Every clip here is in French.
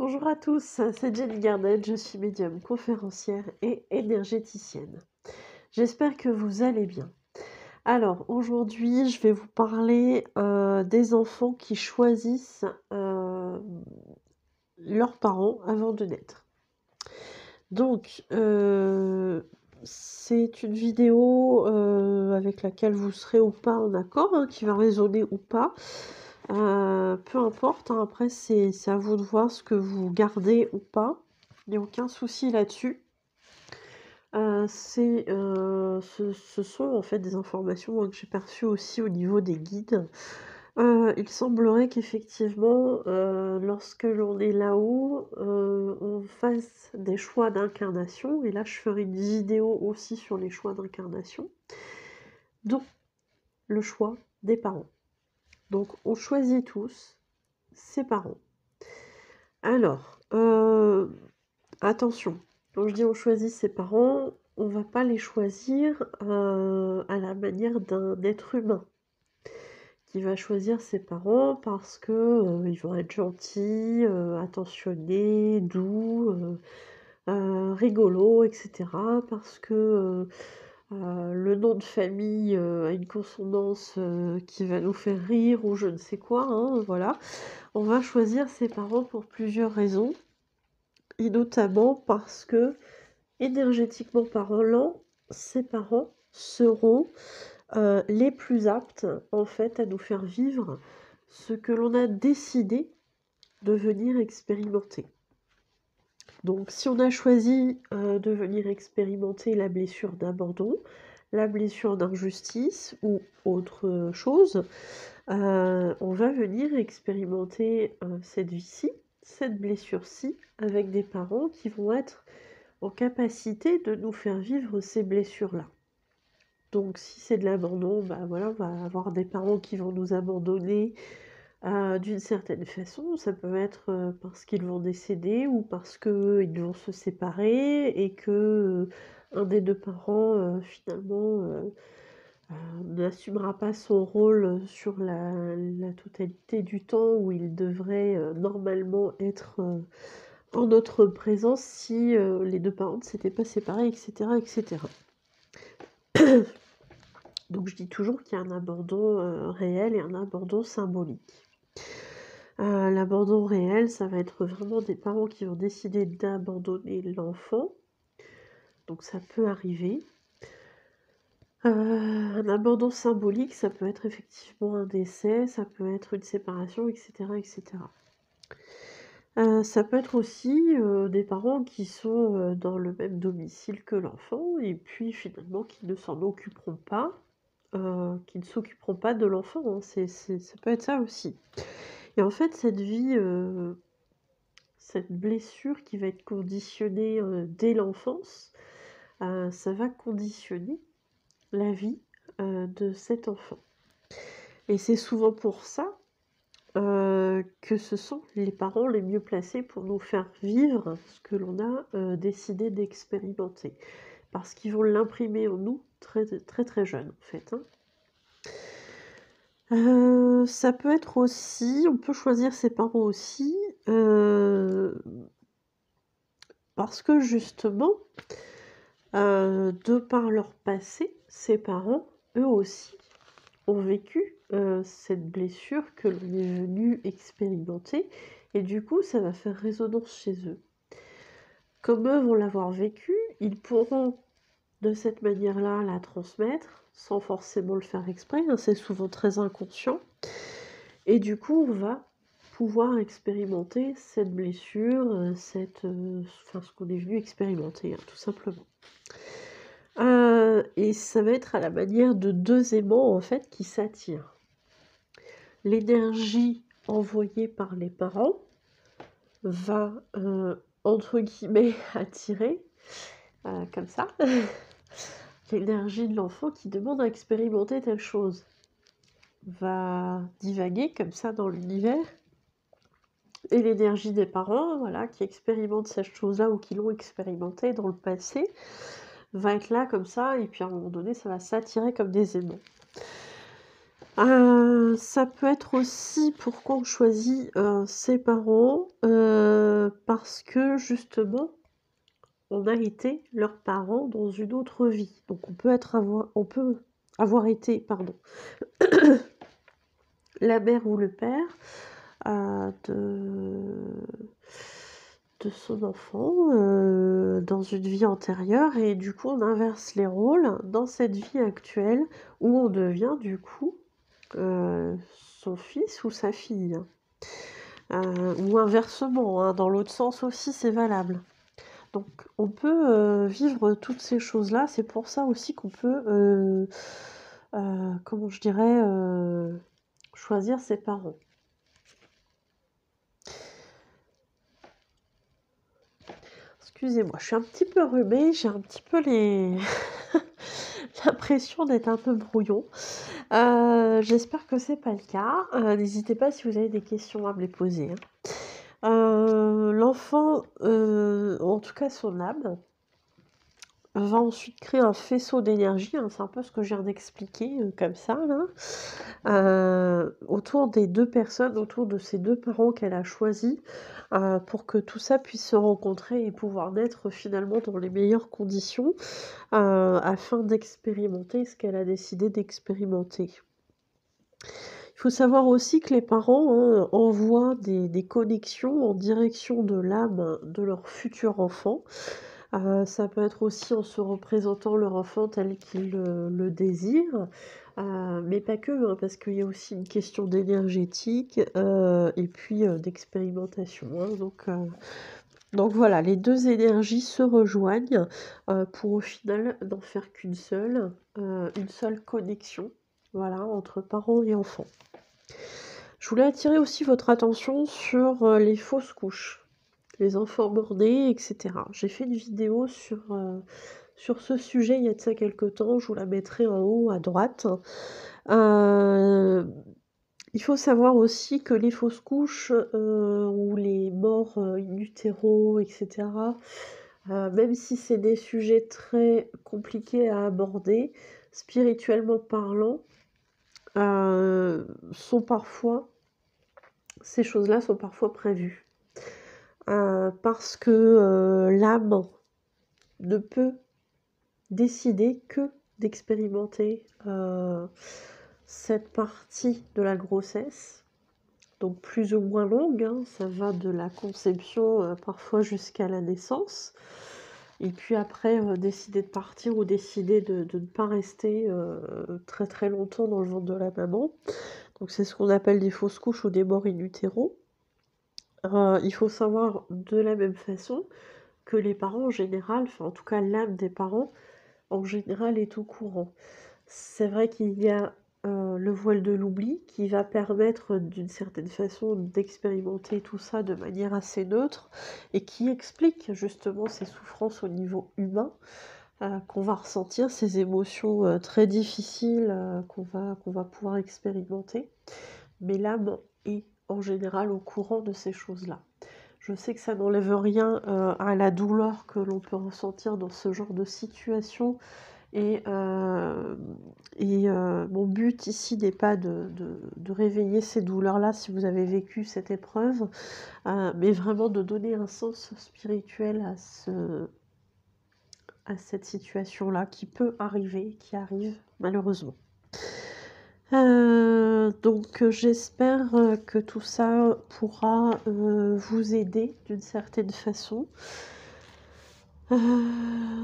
Bonjour à tous, c'est Jenny Garnett, je suis médium, conférencière et énergéticienne. J'espère que vous allez bien. Alors aujourd'hui, je vais vous parler des enfants qui choisissent leurs parents avant de naître. Donc, c'est une vidéo avec laquelle vous serez ou pas en accord, hein, qui va résonner ou pas. Peu importe, hein, après c'est à vous de voir ce que vous gardez ou pas. Il n'y a aucun souci là-dessus. Ce sont en fait des informations, que j'ai perçues aussi au niveau des guides. Il semblerait qu'effectivement, lorsque l'on est là-haut, on fasse des choix d'incarnation et là je ferai une vidéo aussi sur les choix d'incarnation, dont le choix des parents. Donc on choisit tous ses parents. Alors, attention, quand je dis on choisit ses parents, on va pas les choisir, à la manière d'un être humain qui va choisir ses parents parce que, ils vont être gentils, attentionnés, doux, rigolos et cetera. Parce que, le nom de famille, a une consonance, qui va nous faire rire ou je ne sais quoi, hein, voilà. On va choisir ses parents pour plusieurs raisons et notamment parce que, énergétiquement parlant, ses parents seront, les plus aptes, en fait, à nous faire vivre ce que l'on a décidé de venir expérimenter. Donc si on a choisi, de venir expérimenter la blessure d'abandon, la blessure d'injustice ou autre chose, on va venir expérimenter, cette vie-ci, cette blessure-ci, avec des parents qui vont être en capacité de nous faire vivre ces blessures-là. Donc si c'est de l'abandon, bah voilà, on va avoir des parents qui vont nous abandonner, d'une certaine façon. Ça peut être, parce qu'ils vont décéder ou parce qu'ils vont se séparer et que, un des 2 parents, finalement, n'assumera pas son rôle sur la totalité du temps où il devrait, normalement être, en notre présence si, les 2 parents ne s'étaient pas séparés et cetera et cetera. Donc je dis toujours qu'il y a un abandon, réel et un abandon symbolique. L'abandon réel, ça va être vraiment des parents qui vont décider d'abandonner l'enfant, donc ça peut arriver. Un abandon symbolique, ça peut être effectivement un décès, ça peut être une séparation et cetera et cetera. Ça peut être aussi, des parents qui sont, dans le même domicile que l'enfant et puis finalement qui ne s'en occuperont pas, qui ne s'occuperont pas de l'enfant, hein. Ça peut être ça aussi. Et en fait cette vie, cette blessure qui va être conditionnée, dès l'enfance, ça va conditionner la vie, de cet enfant. Et c'est souvent pour ça, que ce sont les parents les mieux placés pour nous faire vivre ce que l'on a, décidé d'expérimenter. Parce qu'ils vont l'imprimer en nous très, très, très jeunes, en fait, hein. Ça peut être aussi on peut choisir ses parents aussi, parce que justement, de par leur passé, ses parents, eux aussi, ont vécu, cette blessure que l'on est venu expérimenter et du coup, ça va faire résonance chez eux. Comme eux vont l'avoir vécu, ils pourront de cette manière-là la transmettre, sans forcément le faire exprès, hein, c'est souvent très inconscient et du coup, on va pouvoir expérimenter cette blessure, enfin ce qu'on est venu expérimenter, hein, tout simplement. Et ça va être à la manière de 2 aimants, en fait, qui s'attirent. L'énergie envoyée par les parents va, entre guillemets «attirer», comme ça, l'énergie de l'enfant qui demande à expérimenter telle chose. Va divaguer comme ça dans l'univers et l'énergie des parents, voilà, qui expérimentent cette chose-là ou qui l'ont expérimentée dans le passé, va être là comme ça et puis à un moment donné, ça va s'attirer comme des aimants. Ça peut être aussi pourquoi on choisit, ses parents, parce que justement, on a été leurs parents dans une autre vie. Donc on peut avoir été, pardon, la mère ou le père, de son enfant, dans une vie antérieure et du coup, on inverse les rôles dans cette vie actuelle où on devient du coup, son fils ou sa fille. Ou inversement, hein, dans l'autre sens aussi, c'est valable. Donc on peut, vivre toutes ces choses-là. C'est pour ça aussi qu'on peut, comment je dirais? Choisir ses parents. Excusez-moi, je suis un petit peu enrhumée, j'ai un petit peu l'impression d'être un peu brouillon. J'espère que c'est pas le cas. N'hésitez pas si vous avez des questions à me les poser, hein. L'enfant, en tout cas son âme, va ensuite créer un faisceau d'énergie, hein, c'est un peu ce que je viens d'expliquer, comme ça là, autour des 2 personnes, autour de ces 2 parents qu'elle a choisis, pour que tout ça puisse se rencontrer et pouvoir naître finalement dans les meilleures conditions, afin d'expérimenter ce qu'elle a décidé d'expérimenter. Il faut savoir aussi que les parents, hein, envoient des connexions en direction de l'âme de leur futur enfant. Ça peut être aussi en se représentant leur enfant tel qu'ils le désirent, mais pas que, hein, parce qu'il y a aussi une question d'énergétique, et puis, d'expérimentation, hein, donc voilà, les 2 énergies se rejoignent, pour au final n'en faire qu'une seule, une seule connexion, voilà, entre parents et enfants. Je voulais attirer aussi votre attention sur, les fausses couches. Les enfants mort-nés, et cetera. J'ai fait une vidéo sur ce sujet il y a de ça quelque temps, je vous la mettrai en haut à droite. Il faut savoir aussi que les fausses couches, ou les morts, in utero, et cetera, même si c'est des sujets très compliqués à aborder, spirituellement parlant, sont parfois ces choses-là sont parfois prévues. Parce que, l'âme ne peut décider que d'expérimenter, cette partie de la grossesse, donc plus ou moins longue, hein, ça va de la conception, parfois jusqu'à la naissance et puis après, décider de partir ou décider de ne pas rester, très, très longtemps dans le ventre de la maman. Donc c'est ce qu'on appelle des fausses couches ou des morts in utero. Il faut savoir de la même façon que les parents en général, enfin en tout cas l'âme des parents, en général est au courant. C'est vrai qu'il y a, le voile de l'oubli qui va permettre, d'une certaine façon d'expérimenter tout ça de manière assez neutre et qui explique justement ces souffrances au niveau humain, qu'on va ressentir, ces émotions, très difficiles, qu'on va pouvoir expérimenter. Mais l'âme est en général au courant de ces choses-là. Je sais que ça n'enlève rien, à la douleur que l'on peut ressentir dans ce genre de situation et mon but ici n'est pas de réveiller ces douleurs-là si vous avez vécu cette épreuve, mais vraiment de donner un sens spirituel à cette situation-là qui peut arriver, qui arrive malheureusement. Donc j'espère, que tout ça pourra, vous aider d'une certaine façon.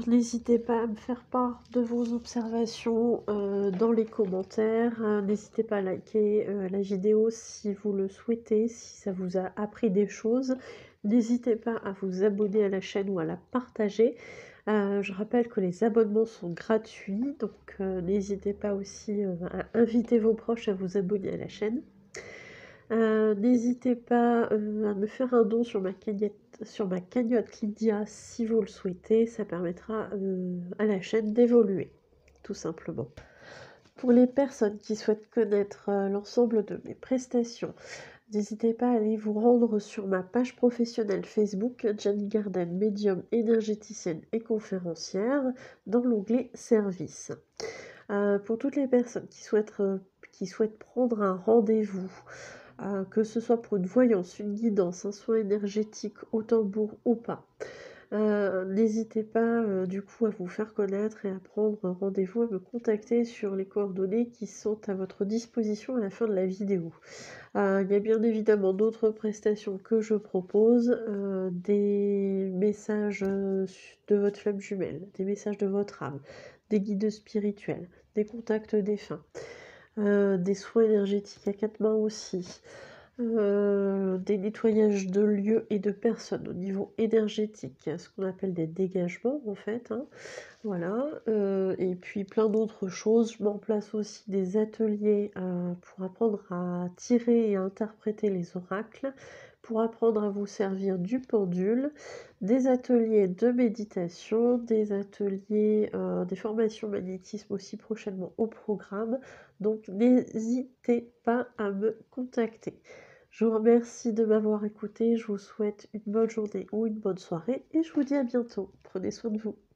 N'hésitez pas à me faire part de vos observations, dans les commentaires. N'hésitez pas à liker, la vidéo si vous le souhaitez, si ça vous a appris des choses. N'hésitez pas à vous abonner à la chaîne ou à la partager. Je rappelle que les abonnements sont gratuits, donc n'hésitez pas aussi, à inviter vos proches à vous abonner à la chaîne. N'hésitez pas, à me faire un don sur ma cagnotte Lydia si vous le souhaitez, ça permettra, à la chaîne d'évoluer, tout simplement. Pour les personnes qui souhaitent connaître, l'ensemble de mes prestations, n'hésitez pas à aller vous rendre sur ma page professionnelle Facebook, Jenny Garden, médium, énergéticienne et conférencière, dans l'onglet Services. Pour toutes les personnes qui souhaitent prendre un rendez-vous, que ce soit pour une voyance, une guidance, un soin énergétique au tambour ou pas, n'hésitez pas, du coup, à vous faire connaître et à prendre rendez-vous, à me contacter sur les coordonnées qui sont à votre disposition à la fin de la vidéo. Il y a bien évidemment d'autres prestations que je propose, des messages, de votre flamme jumelle, des messages de votre âme, des guides spirituels, des contacts défunts, des soins énergétiques à 4 mains aussi, des nettoyages de lieux et de personnes au niveau énergétique, ce qu'on appelle des dégagements en fait, hein. Voilà, et puis plein d'autres choses. Je mets en place aussi des ateliers, pour apprendre à tirer et à interpréter les oracles, pour apprendre à vous servir du pendule, des ateliers de méditation, des ateliers, des formations magnétisme aussi prochainement au programme, donc n'hésitez pas à me contacter. Je vous remercie de m'avoir écouté, je vous souhaite une bonne journée ou une bonne soirée et je vous dis à bientôt. Prenez soin de vous.